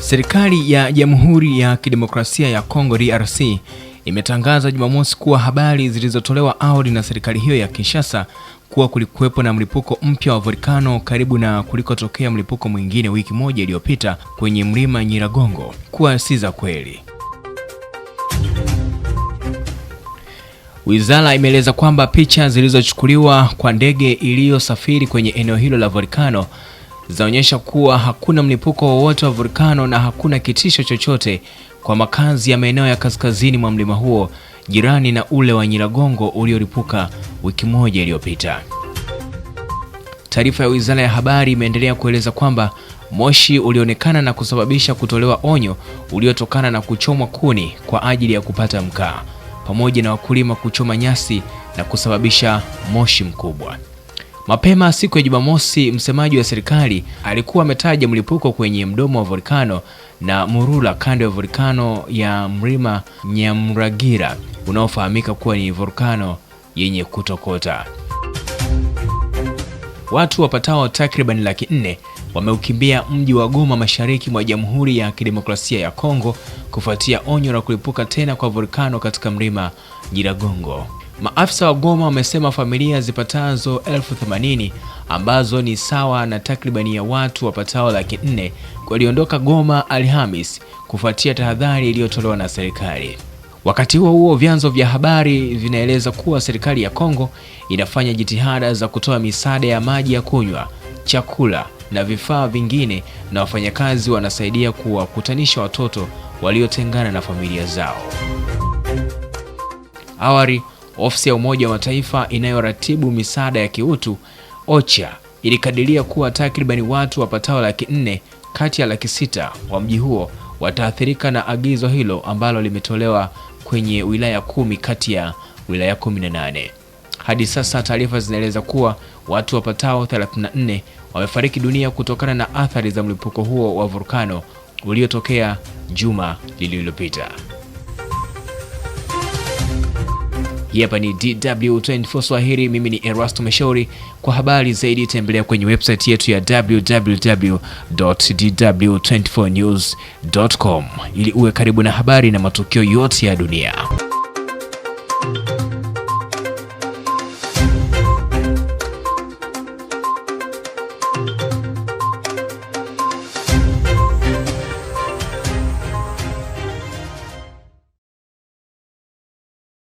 Serikali ya Jamhuri ya Kidemokrasia ya Kongo DRC imetangaza Jumamosi kuwa habari zilizotolewa awali na serikali hiyo ya Kinshasa kuwa kulikuwepo na mlipuko mpya wa Volcano karibu na kulikotokea mlipuko mwingine wiki moja iliyopita kwenye mlima Nyiragongo kuwa si za kweli. Wizara imeeleza kwamba picha zilizochukuliwa kwa ndege iliyosafiri kwenye eneo hilo la Volcano zaonyesha kuwa hakuna mlipuko wowote wa Volcano na hakuna kitisho chochote kwa makazi ya maeneo ya kaskazini mwa mlima huo jirani na ule wa Nyiragongo ulioripuka wiki moja iliyopita. Taarifa ya Wizara ya Habari imeendelea kueleza kwamba moshi ulionekana na kusababisha kutolewa onyo uliotokana na kuchomwa kuni kwa ajili ya kupata mkaa, pamoja na wakulima kuchoma nyasi na kusababisha moshi mkubwa. Mapema siku ya Jumamosi, msemaji wa serikali alikuwa ametaja mlipuko kwenye mdomo wa Volcano na Murula kando ya Volcano ya mlima Nyamuragira unaofahamika kuwa ni Volcano yenye kutokota. Watu wapatao takriban 400,000 wameukimbia mji wa Goma mashariki mwa Jamhuri ya Kidemokrasia ya Kongo kufuatia onyo la kulipuka tena kwa Volcano katika mlima Nyiragongo. Maafisa wa Goma wamesema familia zipatazo 80,000 ambazo ni sawa na takribani ya watu wapatao 400,000 waliondoka Goma Alhamis kufuatia tahadhari iliyotolewa na serikali. Wakati huo vyanzo vya habari vinaeleza kuwa serikali ya Kongo inafanya jitihada za kutoa misaada ya maji ya kunywa, chakula na vifaa vingine, na wafanyakazi wanasaidia kuwakutanisha watoto waliotengana na familia zao. Awali, ofisi ya Umoja wa Mataifa inayoratibu misaada ya kiutu OCHA ilikadiria kuwa takribani watu wapatao 400,000 kati ya 600,000 wa mji huo wataathirika na agizo hilo ambalo limetolewa kwenye wilaya 10 kati ya wilaya 18. Hadi sasa taarifa zinaeleza kuwa watu wapatao 34 wamefariki dunia kutokana na athari za mlipuko huo wa Volcano uliotokea juma lililopita. Hapa ni DW24 Swahili, mimi ni Erasto Meshauri. Kwa habari zaidi tembelea kwenye website yetu ya www.dw24news.com ili uwe karibu na habari na matukio yote ya dunia.